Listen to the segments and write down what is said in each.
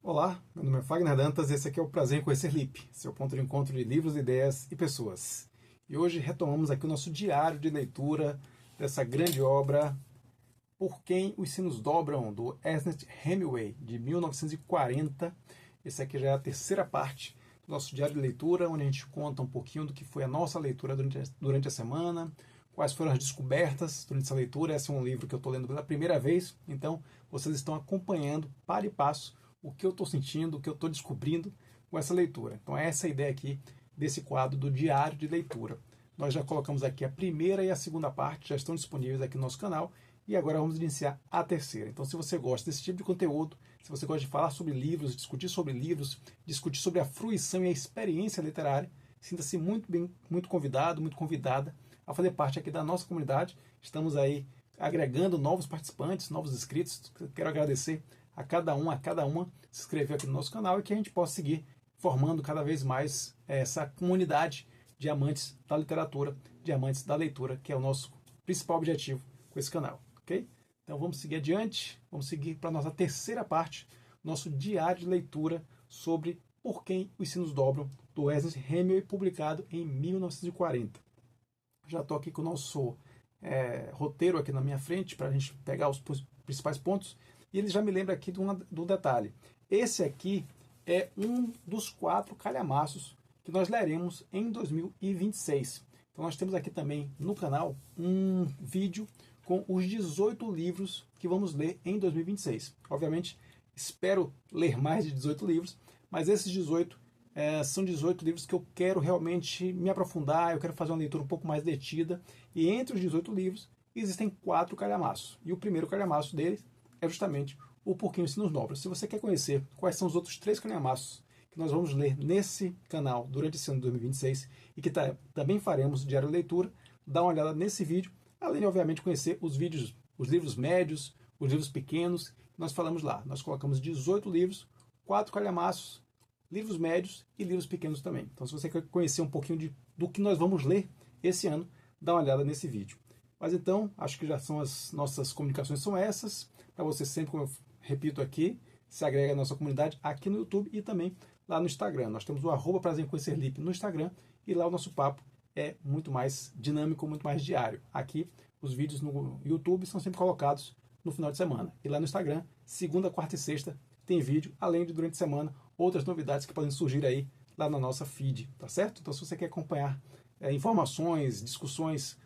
Olá, meu nome é Fagner Dantas e esse aqui é o Prazer em Conhecer Lip, seu ponto de encontro de livros, ideias e pessoas. E hoje retomamos aqui o nosso diário de leitura dessa grande obra Por Quem os Sinos Dobram, do Ernest Hemingway, de 1940. Esse aqui já é a terceira parte do nosso diário de leitura, onde a gente conta um pouquinho do que foi a nossa leitura durante a semana, quais foram as descobertas durante essa leitura. Esse é um livro que eu estou lendo pela primeira vez, então vocês estão acompanhando, passo a passo, o que eu estou sentindo, o que eu estou descobrindo com essa leitura. Então essa é a ideia aqui desse quadro do diário de leitura. Nós já colocamos aqui a primeira e a segunda parte, já estão disponíveis aqui no nosso canal, e agora vamos iniciar a terceira. Então se você gosta desse tipo de conteúdo, se você gosta de falar sobre livros, discutir sobre a fruição e a experiência literária, sinta-se muito convidado, muito convidada a fazer parte aqui da nossa comunidade. Estamos aí agregando novos participantes, novos inscritos. Quero agradecer a cada uma se inscrever aqui no nosso canal e que a gente possa seguir formando cada vez mais essa comunidade de amantes da literatura, de amantes da leitura, que é o nosso principal objetivo com esse canal, ok? Então vamos seguir adiante, vamos seguir para a nossa terceira parte, nosso diário de leitura sobre Por Quem os Sinos Dobram, do Ernest Hemingway, publicado em 1940. Já estou aqui com o nosso roteiro aqui na minha frente para a gente pegar os principais pontos. E ele já me lembra aqui do detalhe. Esse aqui é um dos 4 calhamaços que nós leremos em 2026. Então nós temos aqui também no canal um vídeo com os 18 livros que vamos ler em 2026. Obviamente, espero ler mais de 18 livros, mas esses 18 são 18 livros que eu quero realmente me aprofundar, eu quero fazer uma leitura um pouco mais detida. E entre os 18 livros existem 4 calhamaços. E o primeiro calhamaço deles é justamente o Por Quem os Sinos Dobram. Se você quer conhecer quais são os outros 3 calhamaços que nós vamos ler nesse canal durante esse ano de 2026 e que também faremos diário de leitura, dá uma olhada nesse vídeo, além de, obviamente, conhecer os livros médios, os livros pequenos, que nós falamos lá. Nós colocamos 18 livros, 4 calhamaços, livros médios e livros pequenos também. Então, se você quer conhecer um pouquinho do que nós vamos ler esse ano, dá uma olhada nesse vídeo. Mas então, acho que já são as nossas comunicações são essas. Para você sempre, como eu repito aqui, se agrega à nossa comunidade aqui no YouTube e também lá no Instagram. Nós temos o @Prazer em Conhecer Lip no Instagram e lá o nosso papo é muito mais dinâmico, muito mais diário. Aqui, os vídeos no YouTube são sempre colocados no final de semana. E lá no Instagram, segunda, quarta e sexta, tem vídeo, além de durante a semana, outras novidades que podem surgir aí lá na nossa feed, tá certo? Então, se você quer acompanhar informações, discussões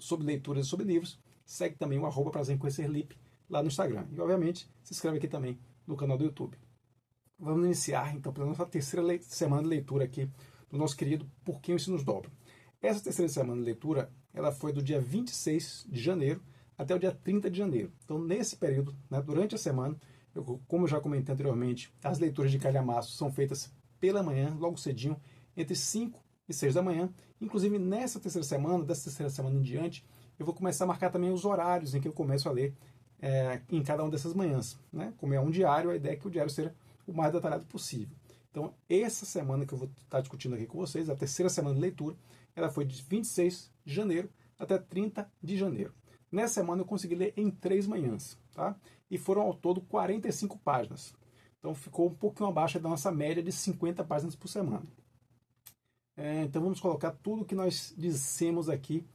sobre leituras e sobre livros, segue também o @Prazer em Conhecer Lip lá no Instagram. E, obviamente, se inscreve aqui também no canal do YouTube. Vamos iniciar, então, pela nossa terceira semana de leitura aqui do nosso querido Por Quem os Sinos Dobram. Essa terceira semana de leitura, ela foi do dia 26 de janeiro até o dia 30 de janeiro. Então, nesse período, né, durante a semana, como eu já comentei anteriormente, as leituras de calhamaço são feitas pela manhã, logo cedinho, entre 5 e 6 da manhã. Inclusive, dessa terceira semana em diante, eu vou começar a marcar também os horários em que eu começo a ler em cada uma dessas manhãs. Né? Como é um diário, a ideia é que o diário seja o mais detalhado possível. Então, essa semana que eu vou estar discutindo aqui com vocês, a terceira semana de leitura, ela foi de 26 de janeiro até 30 de janeiro. Nessa semana eu consegui ler em 3 manhãs, tá? E foram ao todo 45 páginas. Então ficou um pouquinho abaixo da nossa média de 50 páginas por semana. Então vamos colocar tudo que nós dissemos aqui,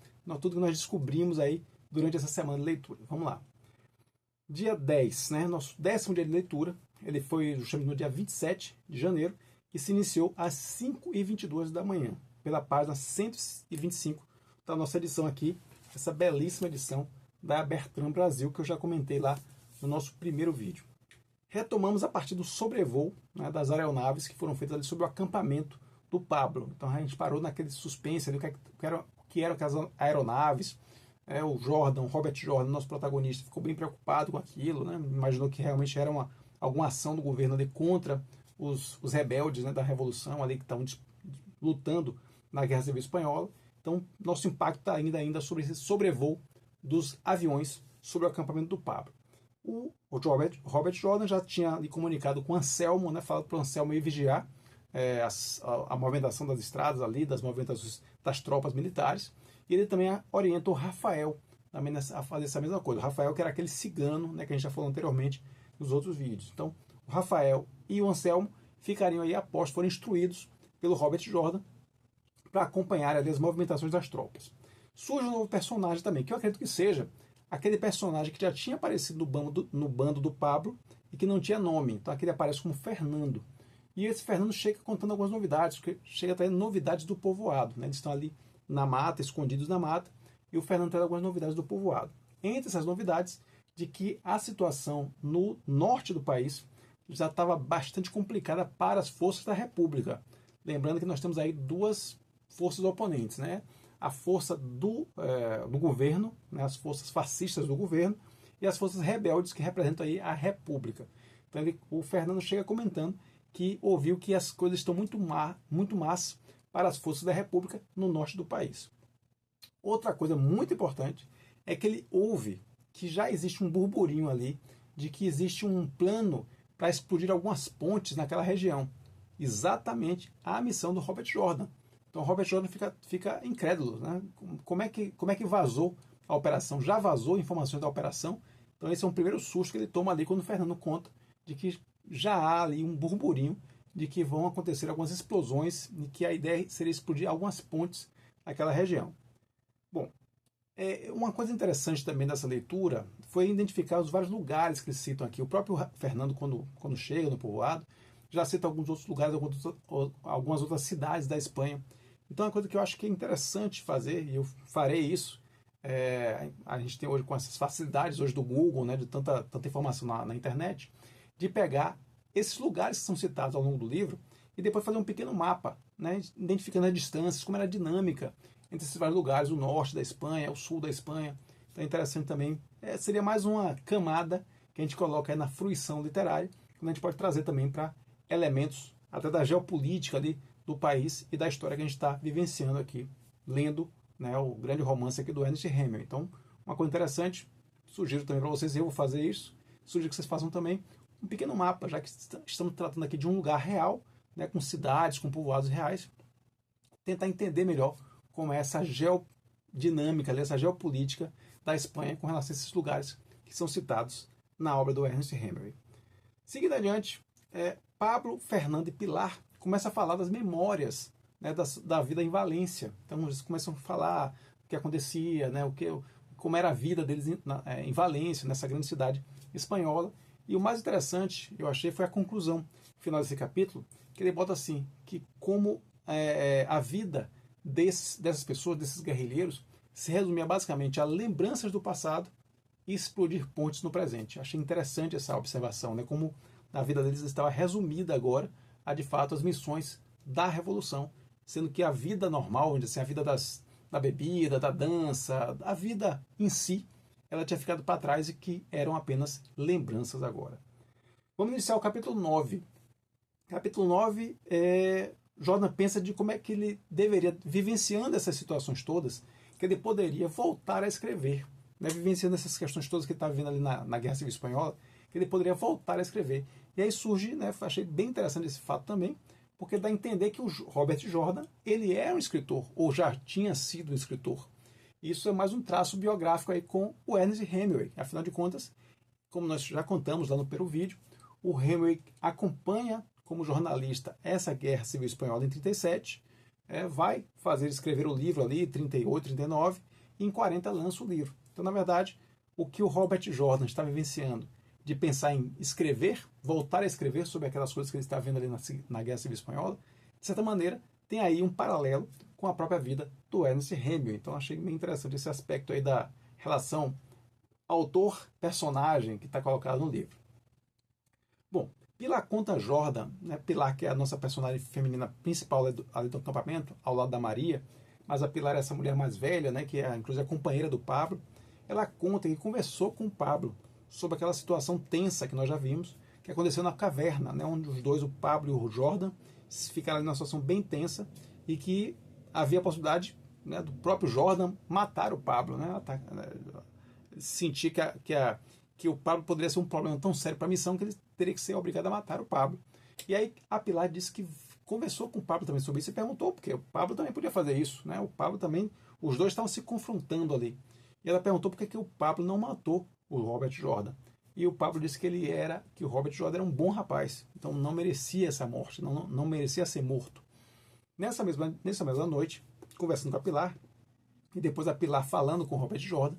tudo que nós descobrimos aí durante essa semana de leitura. Vamos lá. Dia 10, né? Nosso 10º dia de leitura, ele foi justamente no dia 27 de janeiro, que se iniciou às 5h22 da manhã, pela página 125 da nossa edição aqui, essa belíssima edição da Bertrand Brasil, que eu já comentei lá no nosso primeiro vídeo. Retomamos a partir do sobrevoo, né, das aeronaves que foram feitas ali sobre o acampamento do Pablo. Então a gente parou naquele suspense ali, o que eram aquelas aeronaves. O Robert Jordan, nosso protagonista, ficou bem preocupado com aquilo, né? Imaginou que realmente era alguma ação do governo ali contra os rebeldes, né, da Revolução ali que estavam lutando na Guerra Civil Espanhola. Então, nosso impacto está ainda sobre esse sobrevoo dos aviões sobre o acampamento do Pablo. O Robert Jordan já tinha ali comunicado com Anselmo, né, falado para o Anselmo ir vigiar a movimentação das estradas ali, das movimentações das tropas militares. E ele também orientou o Rafael também a fazer essa mesma coisa. O Rafael, que era aquele cigano, né, que a gente já falou anteriormente nos outros vídeos. Então, o Rafael e o Anselmo ficariam aí após foram instruídos pelo Robert Jordan para acompanhar ali as movimentações das tropas. Surge um novo personagem também, que eu acredito que seja aquele personagem que já tinha aparecido no bando do Pablo e que não tinha nome. Então aqui ele aparece como Fernando. E esse Fernando chega contando algumas novidades, chega trazendo novidades do povoado. Né? Eles estão ali na mata, escondidos na mata, e o Fernando traz algumas novidades do povoado. Entre essas novidades, de que a situação no norte do país já estava bastante complicada para as forças da República. Lembrando que nós temos aí duas forças oponentes, né? A força do governo, né? As forças fascistas do governo, e as forças rebeldes que representam aí a República. Então o Fernando chega comentando que ouviu que as coisas estão muito más para as forças da República no norte do país. Outra coisa muito importante é que ele ouve que já existe um burburinho ali de que existe um plano para explodir algumas pontes naquela região. Exatamente a missão do Robert Jordan. Então o Robert Jordan fica incrédulo. Né? Como é que vazou a operação? Já vazou informações da operação? Então esse é um primeiro susto que ele toma ali quando o Fernando conta de que já há ali um burburinho de que vão acontecer algumas explosões e que a ideia seria explodir algumas pontes naquela região. Bom, uma coisa interessante também dessa leitura foi identificar os vários lugares que eles citam aqui. O próprio Fernando, quando chega no povoado, já cita alguns outros lugares, algumas outras cidades da Espanha. Então é uma coisa que eu acho que é interessante fazer, e eu farei isso. A gente tem hoje com essas facilidades hoje do Google, né, de tanta informação na internet, de pegar esses lugares que são citados ao longo do livro e depois fazer um pequeno mapa, né, identificando as distâncias, como era a dinâmica entre esses vários lugares, o norte da Espanha, o sul da Espanha. Então é interessante também, seria mais uma camada que a gente coloca aí na fruição literária, que a gente pode trazer também para elementos até da geopolítica ali do país e da história que a gente está vivenciando aqui, lendo, né, o grande romance aqui do Ernest Hemingway. Então, uma coisa interessante, sugiro também para vocês, eu vou fazer isso, sugiro que vocês façam também um pequeno mapa, já que estamos tratando aqui de um lugar real, né, com cidades, com povoados reais, tentar entender melhor como é essa geodinâmica, essa geopolítica da Espanha com relação a esses lugares que são citados na obra do Ernest Hemingway. Seguindo adiante, Pablo, Fernando e Pilar começam a falar das memórias, né, da vida em Valência. Então eles começam a falar o que acontecia, né, como era a vida deles em Valência, nessa grande cidade espanhola. E o mais interessante, eu achei, foi a conclusão final desse capítulo, que ele bota assim, que como a vida dessas pessoas, desses guerrilheiros, se resumia basicamente a lembranças do passado e explodir pontes no presente. Achei interessante essa observação, né? Como a vida deles estava resumida agora a, de fato, as missões da Revolução, sendo que a vida normal, assim, a vida da bebida, da dança, a vida em si, ela tinha ficado para trás e que eram apenas lembranças agora. Vamos iniciar o capítulo 9. Capítulo 9 Jordan pensa de como é que ele deveria, vivenciando essas situações todas, que ele poderia voltar a escrever, né, vivenciando essas questões todas que ele estava vendo ali na Guerra Civil Espanhola, que ele poderia voltar a escrever. E aí surge, né, achei bem interessante esse fato também, porque dá a entender que o Robert Jordan, ele é um escritor, ou já tinha sido um escritor. Isso é mais um traço biográfico aí com o Ernest Hemingway. Afinal de contas, como nós já contamos lá no primeiro vídeo, o Hemingway acompanha como jornalista essa Guerra Civil Espanhola em 37, vai escrever o livro ali, 38, 39, e em 40 lança o livro. Então, na verdade, o que o Robert Jordan está vivenciando de pensar em escrever, voltar a escrever sobre aquelas coisas que ele está vendo ali na Guerra Civil Espanhola, de certa maneira, tem aí um paralelo com a própria vida do Ernest Hemingway. Então, achei bem interessante esse aspecto aí da relação autor-personagem que está colocado no livro. Bom, Pilar conta Jordan, né? Pilar, que é a nossa personagem feminina principal ali do acampamento, ao lado da Maria, mas a Pilar é essa mulher mais velha, né, que é inclusive a companheira do Pablo. Ela conta que conversou com o Pablo sobre aquela situação tensa que nós já vimos, que aconteceu na caverna, né, onde os dois, o Pablo e o Jordan, ficaram ali numa situação bem tensa e que havia a possibilidade, né, do próprio Jordan matar o Pablo, né, sentir que o Pablo poderia ser um problema tão sério para a missão que ele teria que ser obrigado a matar o Pablo. E aí a Pilar disse que conversou com o Pablo também sobre isso e perguntou, porque o Pablo também podia fazer isso, né? O Pablo também, os dois estavam se confrontando ali. E ela perguntou por que o Pablo não matou o Robert Jordan. e o Pablo disse que o Robert Jordan era um bom rapaz, então não merecia essa morte, não merecia ser morto. Nessa mesma noite, conversando com a Pilar, e depois a Pilar falando com o Robert Jordan,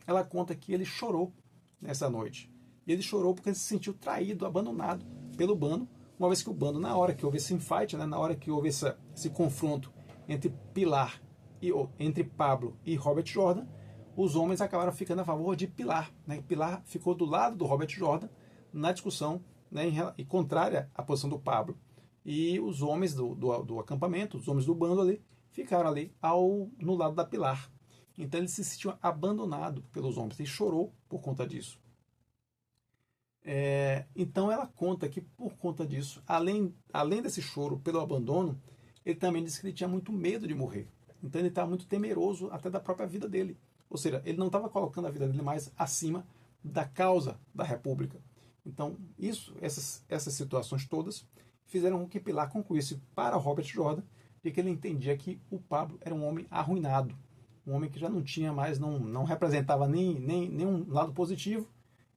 ela conta que ele chorou nessa noite. E ele chorou porque ele se sentiu traído, abandonado pelo bando, uma vez que o bando, na hora que houve esse infight, né, na hora que houve esse confronto entre entre Pablo e Robert Jordan, os homens acabaram ficando a favor de Pilar. Né? Pilar ficou do lado do Robert Jordan na discussão, né, e contrária à posição do Pablo. E os homens do acampamento, os homens do bando ali, ficaram ali no lado da Pilar. Então ele se sentiu abandonado pelos homens e chorou por conta disso. Então ela conta que por conta disso, além desse choro pelo abandono, ele também disse que ele tinha muito medo de morrer. Então ele estava muito temeroso até da própria vida dele. Ou seja, ele não estava colocando a vida dele mais acima da causa da República. Então essas situações todas fizeram com que Pilar concluísse para Robert Jordan de que ele entendia que o Pablo era um homem arruinado, um homem que já não tinha mais, não representava nem um lado positivo,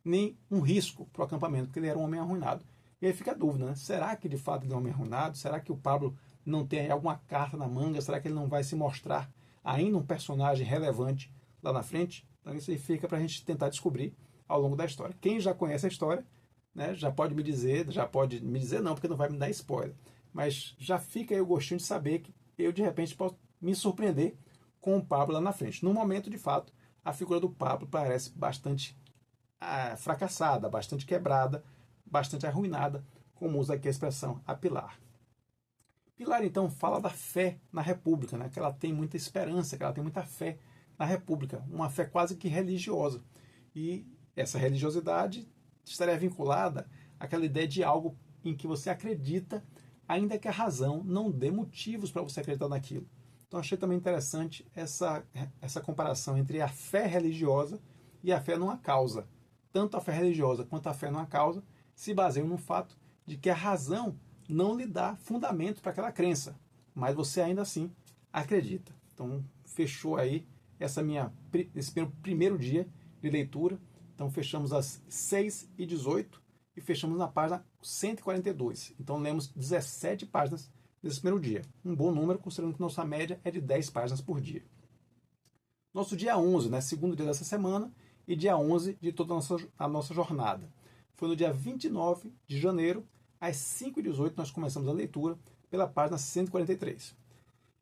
nem um risco para o acampamento, porque ele era um homem arruinado. E aí fica a dúvida, né? Será que de fato ele é um homem arruinado? Será que o Pablo não tem alguma carta na manga? Será que ele não vai se mostrar ainda um personagem relevante lá na frente? Então isso aí fica para a gente tentar descobrir ao longo da história. Quem já conhece a história, né, já pode me dizer não, porque não vai me dar spoiler, mas já fica aí o gostinho de saber que eu de repente posso me surpreender com o Pablo lá na frente. No momento, de fato, a figura do Pablo parece bastante fracassada, bastante quebrada, bastante arruinada, como usa aqui a expressão a Pilar. Pilar, então, fala da fé na República, né? Que ela tem muita esperança, que ela tem muita fé na República, uma fé quase que religiosa. E essa religiosidade estaria vinculada àquela ideia de algo em que você acredita, ainda que a razão não dê motivos para você acreditar naquilo. Então achei também interessante essa comparação entre a fé religiosa e a fé numa causa. Tanto a fé religiosa quanto a fé numa causa se baseiam no fato de que a razão não lhe dá fundamento para aquela crença, mas você ainda assim acredita. Então fechou aí esse primeiro dia de leitura. Então fechamos às 6h18 e fechamos na página 142. Então lemos 17 páginas nesse primeiro dia. Um bom número, considerando que nossa média é de 10 páginas por dia. Nosso dia 11, né, segundo dia dessa semana, e dia 11 de toda a nossa jornada. Foi no dia 29 de janeiro, às 5h18, nós começamos a leitura pela página 143.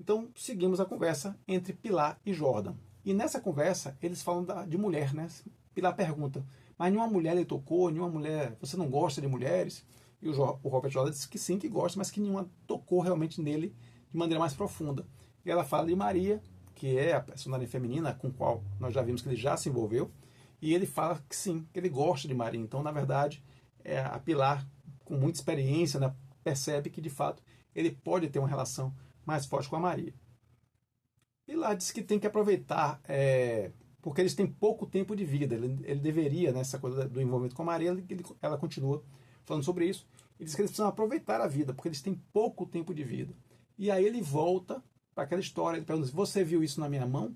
Então, seguimos a conversa entre Pilar e Jordan. E nessa conversa, eles falam de mulher, né? Pilar pergunta, mas nenhuma mulher lhe tocou, nenhuma mulher, você não gosta de mulheres? E o Robert Jordan diz que sim, que gosta, mas que nenhuma tocou realmente nele de maneira mais profunda. E ela fala de Maria, que é a personagem feminina com a qual nós já vimos que ele já se envolveu, e ele fala que sim, que ele gosta de Maria. Então, na verdade, a Pilar, com muita experiência, né, percebe que, de fato, ele pode ter uma relação mais forte com a Maria. Pilar diz que tem que aproveitar, porque eles têm pouco tempo de vida. Ele deveria, nessa coisa do envolvimento com a Maria, ela continua falando sobre isso, e diz que eles precisam aproveitar a vida, porque eles têm pouco tempo de vida. E aí ele volta para aquela história, ele pergunta, você viu isso na minha mão?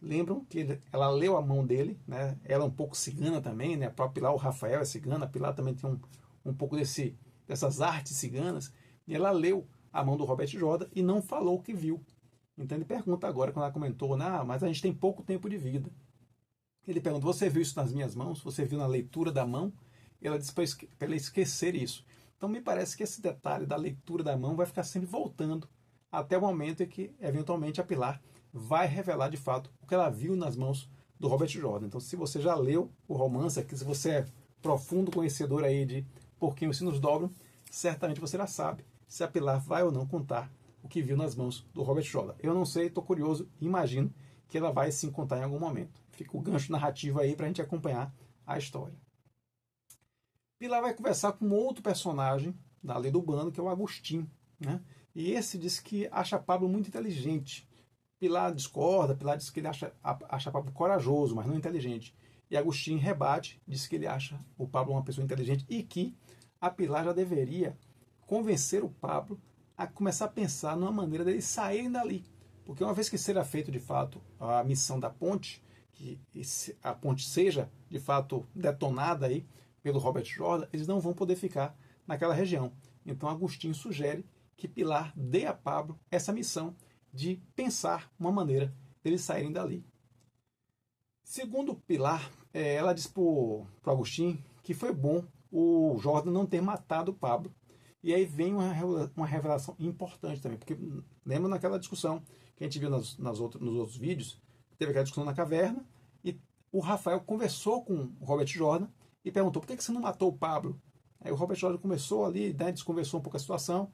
Lembram que ela leu a mão dele, né? Ela é um pouco cigana também, né? A própria Pilar, o Rafael é cigana, a Pilar também tem um pouco dessas artes ciganas, e ela leu a mão do Robert Jordan e não falou o que viu. Então ele pergunta agora, quando ela comentou, mas a gente tem pouco tempo de vida. Ele pergunta, você viu isso nas minhas mãos? Você viu na leitura da mão? Ela disse para ele esquecer isso. Então me parece que esse detalhe da leitura da mão vai ficar sempre voltando até o momento em que, eventualmente, a Pilar vai revelar de fato o que ela viu nas mãos do Robert Jordan. Então, se você já leu o romance, se você é profundo conhecedor aí de Por Quem os Sinos Dobram, certamente você já sabe se a Pilar vai ou não contar o que viu nas mãos do Robert Jordan. Eu não sei, estou curioso, imagino que ela vai sim contar em algum momento. Fica o gancho narrativo aí para a gente acompanhar a história. Pilar vai conversar com outro personagem da Lei do Bando, que é o Agostinho, né? E esse diz que acha Pablo muito inteligente. Pilar discorda, Pilar diz que ele acha Pablo corajoso, mas não inteligente. E Agostinho rebate, diz que ele acha o Pablo uma pessoa inteligente e que a Pilar já deveria convencer o Pablo a começar a pensar numa maneira dele saírem dali. Porque uma vez que seja feito de fato a missão da ponte, que a ponte seja de fato detonada aí pelo Robert Jordan, eles não vão poder ficar naquela região. Então Agostinho sugere que Pilar dê a Pablo essa missão de pensar uma maneira deles saírem dali. Segundo Pilar, ela diz para o Agostinho que foi bom o Jordan não ter matado o Pablo. E aí vem uma revelação importante também, porque lembra naquela discussão que a gente viu nos outros vídeos, teve aquela discussão na caverna, e o Rafael conversou com o Robert Jordan e perguntou: por que você não matou o Pablo? Aí o Robert Jordan começou ali, né, desconversou um pouco a situação.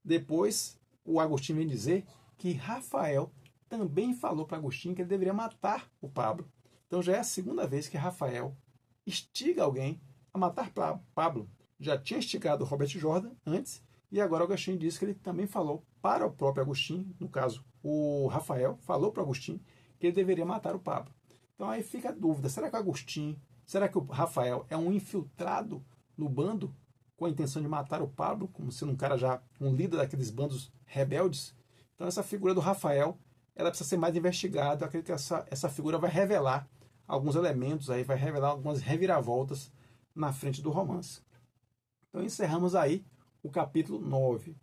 Depois o Agostinho vem dizer que Rafael também falou para Agostinho que ele deveria matar o Pablo. Então já é a segunda vez que Rafael instiga alguém a matar Pablo. Já tinha instigado o Robert Jordan antes, e agora o Agostinho disse que ele também falou para o próprio Agostinho, no caso o Rafael, falou para o Agostinho que ele deveria matar o Pablo. Então aí fica a dúvida: será que o Agostinho, será que o Rafael é um infiltrado no bando com a intenção de matar o Pablo, como sendo um cara já, um líder daqueles bandos rebeldes? Então essa figura do Rafael, ela precisa ser mais investigada. Eu acredito que essa figura vai revelar alguns elementos aí, vai revelar algumas reviravoltas na frente do romance. Então encerramos aí o capítulo 9.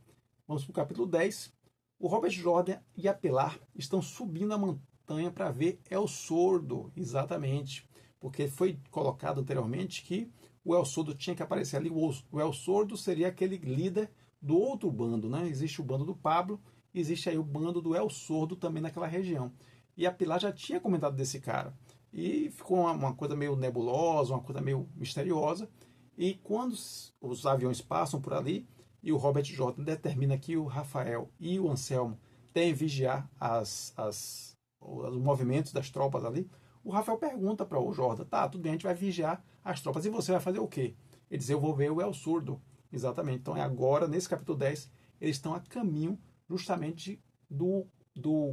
Vamos para o capítulo 10. O Robert Jordan e a Pilar estão subindo a montanha para ver El Sordo, exatamente, porque foi colocado anteriormente que o El Sordo tinha que aparecer ali. O El Sordo seria aquele líder do outro bando, né? Existe o bando do Pablo, existe aí o bando do El Sordo também naquela região. E a Pilar já tinha comentado desse cara. E ficou uma coisa meio nebulosa, uma coisa meio misteriosa. E quando os aviões passam por ali e o Robert Jordan determina que o Rafael e o Anselmo devem vigiar os movimentos das tropas ali, o Rafael pergunta para o Jordan: tá, tudo bem, a gente vai vigiar as tropas, e você vai fazer o quê? Ele diz: eu vou ver o El Sordo. Exatamente. Então é agora, nesse capítulo 10, eles estão a caminho justamente do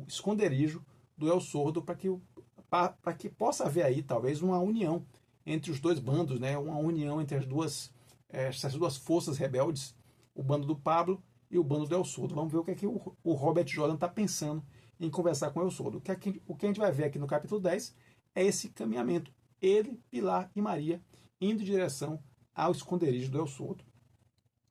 esconderijo do El Sordo, para que possa haver aí talvez uma união entre os dois bandos, né? Uma união entre essas duas forças rebeldes, o bando do Pablo e o bando do El Sordo. Vamos ver o que é que o Robert Jordan está pensando em conversar com o El Sordo. O que a gente vai ver aqui no capítulo 10 é esse caminhamento. Ele, Pilar e Maria indo em direção ao esconderijo do El Sordo.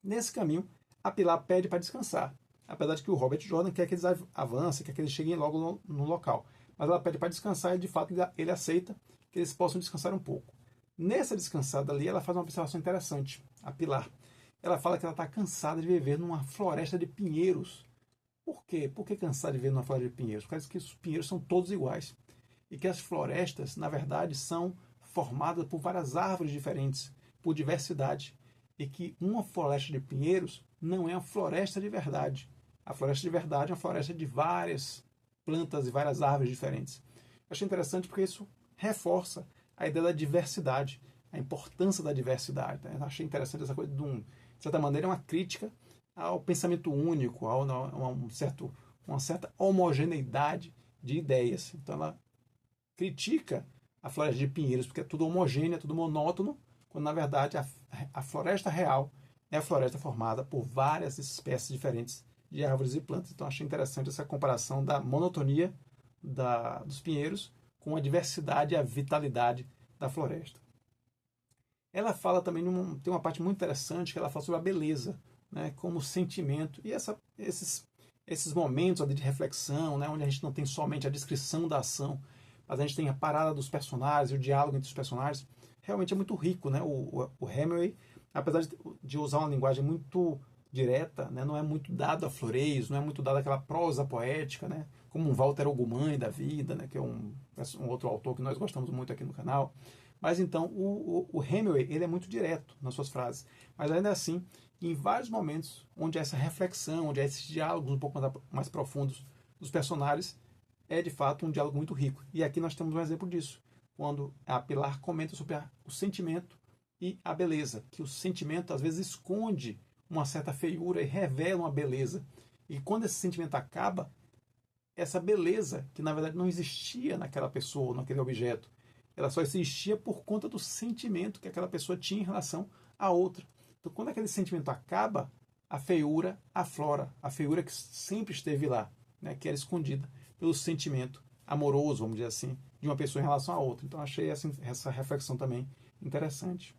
Nesse caminho, a Pilar pede para descansar, apesar de que o Robert Jordan quer que eles avancem, quer que eles cheguem logo no local. Mas ela pede para descansar e, de fato, ele aceita que eles possam descansar um pouco. Nessa descansada ali, ela faz uma observação interessante, a Pilar. Ela fala que ela está cansada de viver numa floresta de pinheiros. Por quê? Por que cansada de viver numa floresta de pinheiros? Porque que os pinheiros são todos iguais. E que as florestas, na verdade, são formadas por várias árvores diferentes, por diversidade. E que uma floresta de pinheiros não é uma floresta de verdade. A floresta de verdade é uma floresta de várias plantas e várias árvores diferentes. Eu achei interessante porque isso reforça a ideia da diversidade, a importância da diversidade. Né? Eu achei interessante essa coisa, de certa maneira, é uma crítica ao pensamento único, a uma certa homogeneidade de ideias. Então ela critica a floresta de pinheiros porque é tudo homogêneo, é tudo monótono, quando na verdade a floresta real é a floresta formada por várias espécies diferentes de árvores e plantas. Então achei interessante essa comparação da monotonia dos pinheiros com a diversidade e a vitalidade da floresta. Ela fala também, tem uma parte muito interessante que ela fala sobre a beleza, né, como sentimento, e esses momentos ali de reflexão, né, onde a gente não tem somente a descrição da ação, mas a gente tem a parada dos personagens, o diálogo entre os personagens. Realmente é muito rico, né? O Hemingway, apesar de usar uma linguagem muito direta, né, não é muito dado a floreios, não é muito dado aquela prosa poética, né, como um Walter Ugumãe da vida, né, que é um outro autor que nós gostamos muito aqui no canal. Mas então o Hemingway, ele é muito direto nas suas frases, mas ainda assim, em vários momentos onde há essa reflexão, onde há esses diálogos um pouco mais profundos dos personagens, é de fato um diálogo muito rico. E aqui nós temos um exemplo disso, quando a Pilar comenta sobre o sentimento e a beleza, que o sentimento às vezes esconde uma certa feiura e revela uma beleza. E quando esse sentimento acaba, essa beleza, que na verdade não existia naquela pessoa, naquele objeto, ela só existia por conta do sentimento que aquela pessoa tinha em relação à outra. Então, quando aquele sentimento acaba, a feiura aflora, a feiura que sempre esteve lá, né, que era escondida pelo sentimento amoroso, vamos dizer assim, de uma pessoa em relação à outra. Então, achei essa reflexão também interessante.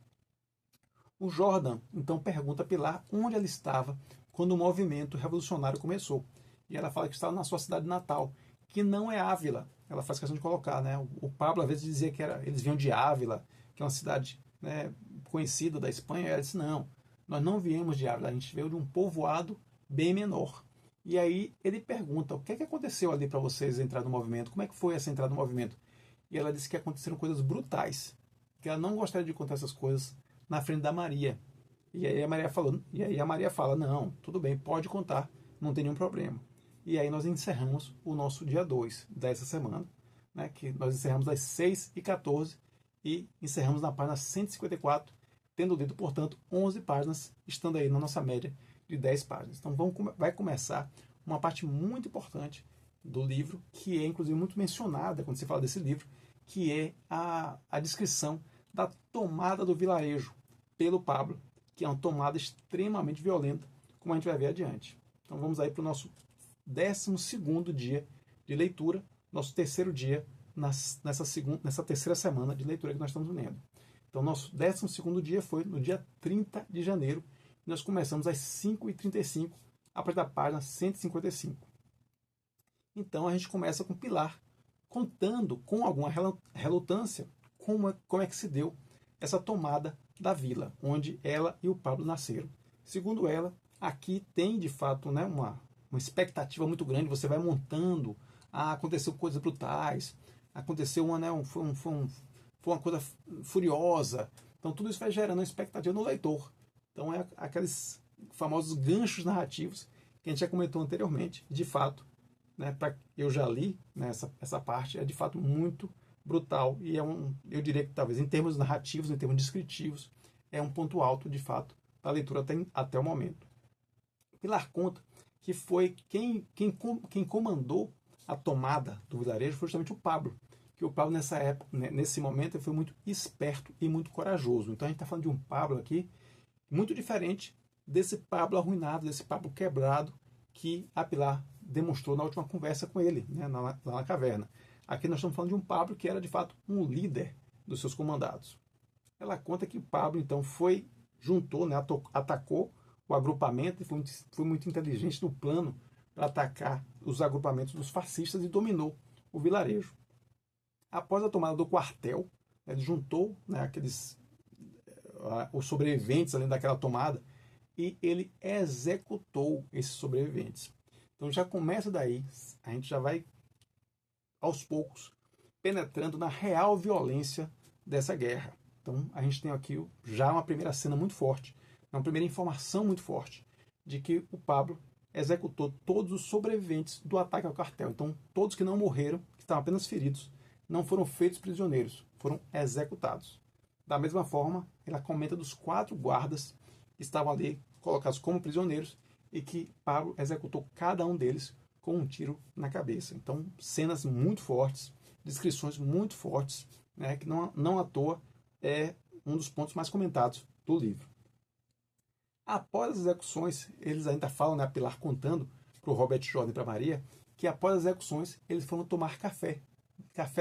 O Jordan então pergunta a Pilar onde ela estava quando o movimento revolucionário começou. E ela fala que estava na sua cidade natal, que não é Ávila. Ela faz questão de colocar, né? O Pablo às vezes dizia que eles vinham de Ávila, que é uma cidade, né, conhecida da Espanha. Ela disse: não, nós não viemos de Ávila, a gente veio de um povoado bem menor. E aí ele pergunta: o que é que aconteceu ali para vocês entrar no movimento? Como é que foi essa entrada no movimento? E ela disse que aconteceram coisas brutais, que ela não gostaria de contar essas coisas na frente da Maria. E aí a Maria fala: "Não, tudo bem, pode contar, não tem nenhum problema". E aí nós encerramos o nosso dia 2 dessa semana, né, que nós encerramos às 6h14 e encerramos na página 154, tendo lido, portanto, 11 páginas, estando aí na nossa média de 10 páginas. Então vai começar uma parte muito importante do livro, que é inclusive muito mencionada quando se fala desse livro, que é a descrição da tomada do vilarejo pelo Pablo, que é uma tomada extremamente violenta, como a gente vai ver adiante. Então vamos aí para o nosso 12º dia de leitura, nosso terceiro dia nessa terceira semana de leitura que nós estamos lendo. Então nosso 12º dia foi no dia 30 de janeiro, e nós começamos às 5h35, a partir da página 155. Então a gente começa com Pilar, contando com alguma relutância como é que se deu essa tomada da vila, onde ela e o Pablo nasceram. Segundo ela, aqui tem de fato, né, uma expectativa muito grande, você vai montando, aconteceu coisas brutais, aconteceu foi uma coisa furiosa, então tudo isso vai gerando uma expectativa no leitor. Então é aqueles famosos ganchos narrativos que a gente já comentou anteriormente. De fato, né, eu já li, né, essa parte, é de fato muito brutal e eu diria que talvez em termos narrativos, em termos descritivos, é um ponto alto de fato da leitura até o momento. Pilar conta que foi quem comandou a tomada do vilarejo foi justamente o Pablo, que o Pablo nessa época, né, nesse momento, ele foi muito esperto e muito corajoso. Então a gente está falando de um Pablo aqui muito diferente desse Pablo arruinado, desse Pablo quebrado que a Pilar demonstrou na última conversa com ele, né, lá na caverna. Aqui nós estamos falando de um Pablo que era de fato um líder dos seus comandados. Ela conta que Pablo então juntou, né, atacou o agrupamento e foi muito inteligente no plano para atacar os agrupamentos dos fascistas e dominou o vilarejo. Após a tomada do quartel, ele juntou, né, os sobreviventes além daquela tomada e ele executou esses sobreviventes. Então já começa daí, a gente já vai aos poucos penetrando na real violência dessa guerra. Então a gente tem aqui já uma primeira cena muito forte, uma primeira informação muito forte de que o Pablo executou todos os sobreviventes do ataque ao quartel. Então todos que não morreram, que estavam apenas feridos, não foram feitos prisioneiros, foram executados. Da mesma forma, ela comenta dos 4 guardas que estavam ali colocados como prisioneiros e que Pablo executou cada um deles com um tiro na cabeça. Então, cenas muito fortes, descrições muito fortes, né, que não à toa é um dos pontos mais comentados do livro. Após as execuções, eles ainda falam, né, a Pilar contando para o Robert Jordan e para Maria, que após as execuções eles foram tomar café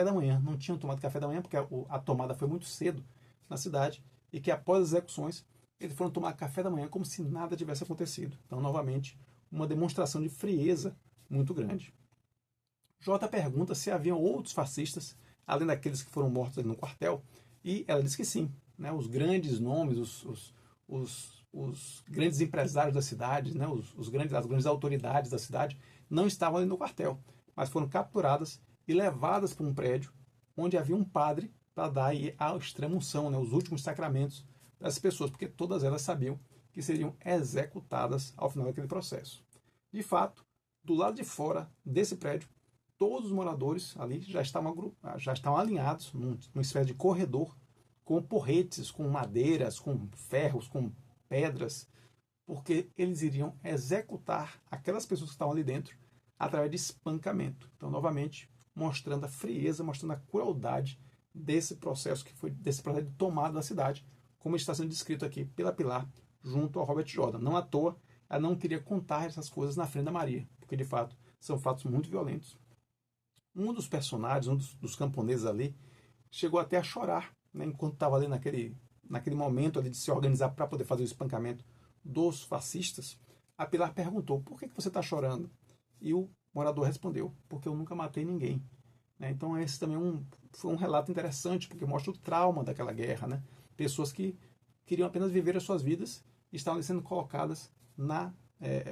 da manhã. Não tinham tomado café da manhã porque a tomada foi muito cedo na cidade e que após as execuções eles foram tomar café da manhã como se nada tivesse acontecido. Então, novamente, uma demonstração de frieza muito grande. J pergunta se haviam outros fascistas, além daqueles que foram mortos ali no quartel, e ela diz que sim. Né? Os grandes nomes, os grandes empresários da cidade, né? as grandes autoridades da cidade, não estavam ali no quartel, mas foram capturadas e levadas para um prédio onde havia um padre para dar aí a extrema-unção, né? Os últimos sacramentos das pessoas, porque todas elas sabiam que seriam executadas ao final daquele processo. De fato, do lado de fora desse prédio, todos os moradores ali já estavam alinhados numa espécie de corredor com porretes, com madeiras, com ferros, com pedras, porque eles iriam executar aquelas pessoas que estavam ali dentro através de espancamento. Então, novamente, mostrando a frieza, mostrando a crueldade desse processo desse processo de tomada da cidade, como está sendo descrito aqui pela Pilar junto ao Robert Jordan. Não à toa, ela não queria contar essas coisas na frente da Maria, porque de fato são fatos muito violentos. Um dos personagens, um dos camponeses ali, chegou até a chorar, né, enquanto estava ali naquele momento ali de se organizar para poder fazer o espancamento dos fascistas, a Pilar perguntou: por que você está chorando? E o morador respondeu: porque eu nunca matei ninguém. Né? Então esse também foi um relato interessante, porque mostra o trauma daquela guerra. Né? Pessoas que queriam apenas viver as suas vidas e estavam sendo colocadas na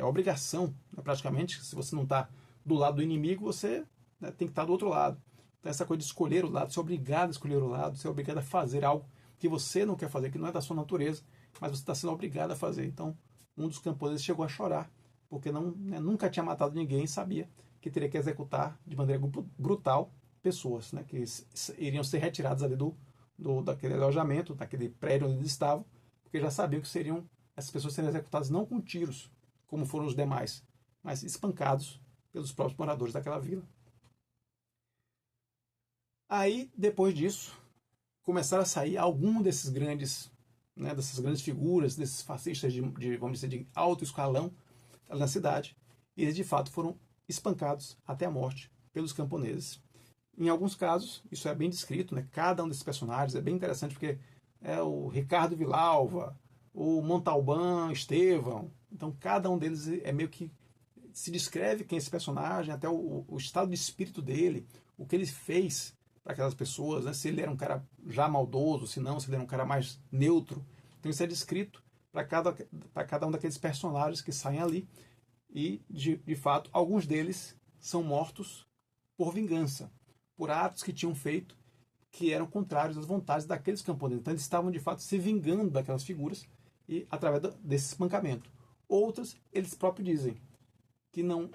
obrigação, né? Praticamente, se você não está do lado do inimigo, você, né, tem que estar do outro lado. Então essa coisa de escolher o lado, ser obrigado a escolher o lado, ser obrigado a fazer algo que você não quer fazer, que não é da sua natureza, mas você está sendo obrigado a fazer. Então um dos camponeses chegou a chorar, porque nunca tinha matado ninguém e sabia que teria que executar de maneira brutal pessoas, né, que iriam ser retiradas ali daquele alojamento, daquele prédio onde eles estavam, porque já sabiam que seriam essas pessoas serem executadas não com tiros, como foram os demais, mas espancados pelos próprios moradores daquela vila. Aí, depois disso, começaram a sair alguns desses grandes, né, dessas grandes figuras, desses fascistas vamos dizer, de alto escalão na cidade, e eles de fato foram espancados até a morte pelos camponeses. Em alguns casos, isso é bem descrito, né? Cada um desses personagens é bem interessante, porque é o Ricardo Villalva, o Montalbán Estevão, então cada um deles é meio que se descreve quem é esse personagem, até o estado de espírito dele, o que ele fez para aquelas pessoas, né? Se ele era um cara já maldoso, se não, se ele era um cara mais neutro. Então isso é descrito para cada um daqueles personagens que saem ali, e de fato alguns deles são mortos por vingança, por atos que tinham feito que eram contrários às vontades daqueles camponeses. Então eles estavam de fato se vingando daquelas figuras e através desse espancamento. Outras, eles próprios dizem que não,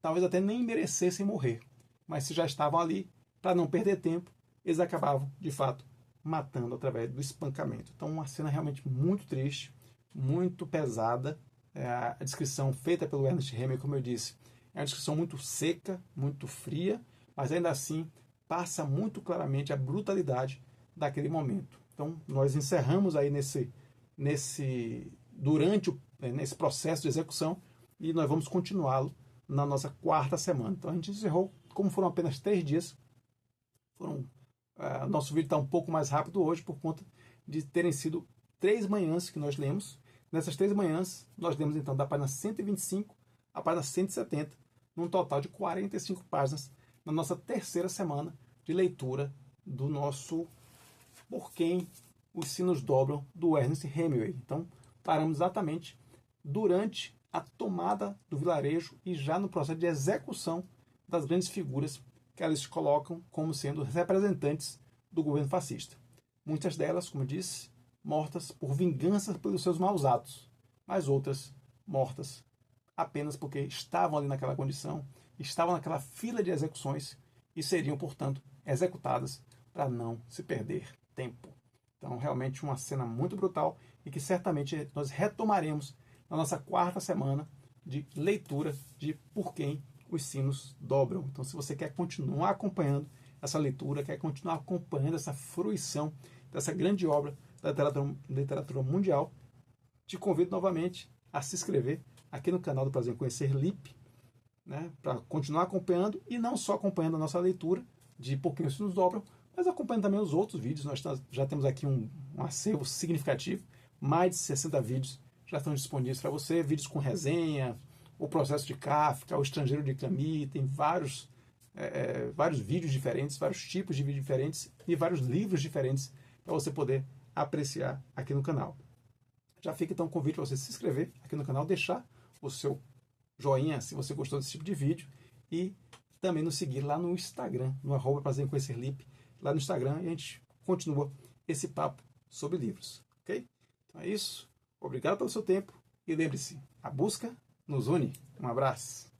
talvez até nem merecessem morrer, mas se já estavam ali, para não perder tempo, eles acabavam de fato matando através do espancamento. Então uma cena realmente muito triste, muito pesada. A descrição feita pelo Ernest Hemingway, como eu disse, é uma descrição muito seca, muito fria, mas ainda assim passa muito claramente a brutalidade daquele momento. Então nós encerramos aí nesse processo de execução, e nós vamos continuá-lo na nossa quarta semana. Então a gente encerrou, como foram apenas 3 dias, nosso vídeo está um pouco mais rápido hoje por conta de terem sido 3 manhãs que nós lemos. Nessas 3 manhãs, nós lemos então da página 125 à página 170, num total de 45 páginas, na nossa terceira semana de leitura do nosso Por Quem os Sinos Dobram, do Ernest Hemingway. Então, paramos exatamente durante a tomada do vilarejo e já no processo de execução das grandes figuras que elas colocam como sendo representantes do governo fascista. Muitas delas, como eu disse, mortas por vingança pelos seus maus atos, mas outras mortas apenas porque estavam ali naquela condição, estavam naquela fila de execuções e seriam, portanto, executadas para não se perder tempo. Então, realmente uma cena muito brutal e que certamente nós retomaremos na nossa quarta semana de leitura de Por Quem os Sinos Dobram. Então, se você quer continuar acompanhando essa leitura, quer continuar acompanhando essa fruição dessa grande obra da literatura mundial, te convido novamente a se inscrever aqui no canal do Prazer em Conhecer LIP, né, para continuar acompanhando, e não só acompanhando a nossa leitura de Por Quem os Sinos Dobram, mas acompanhando também os outros vídeos. Nós já temos aqui um acervo significativo, mais de 60 vídeos já estão disponíveis para você, vídeos com resenha, o processo de Kafka, o estrangeiro de Camus, tem vários vídeos diferentes, vários tipos de vídeos diferentes e vários livros diferentes para você poder apreciar aqui no canal. Já fica então o convite para você se inscrever aqui no canal, deixar o seu joinha se você gostou desse tipo de vídeo, e também nos seguir lá no Instagram, no @prazer em conhecer LIP, lá no Instagram, e a gente continua esse papo sobre livros, ok? Então é isso, obrigado pelo seu tempo, e lembre-se, a busca nos une. Um abraço.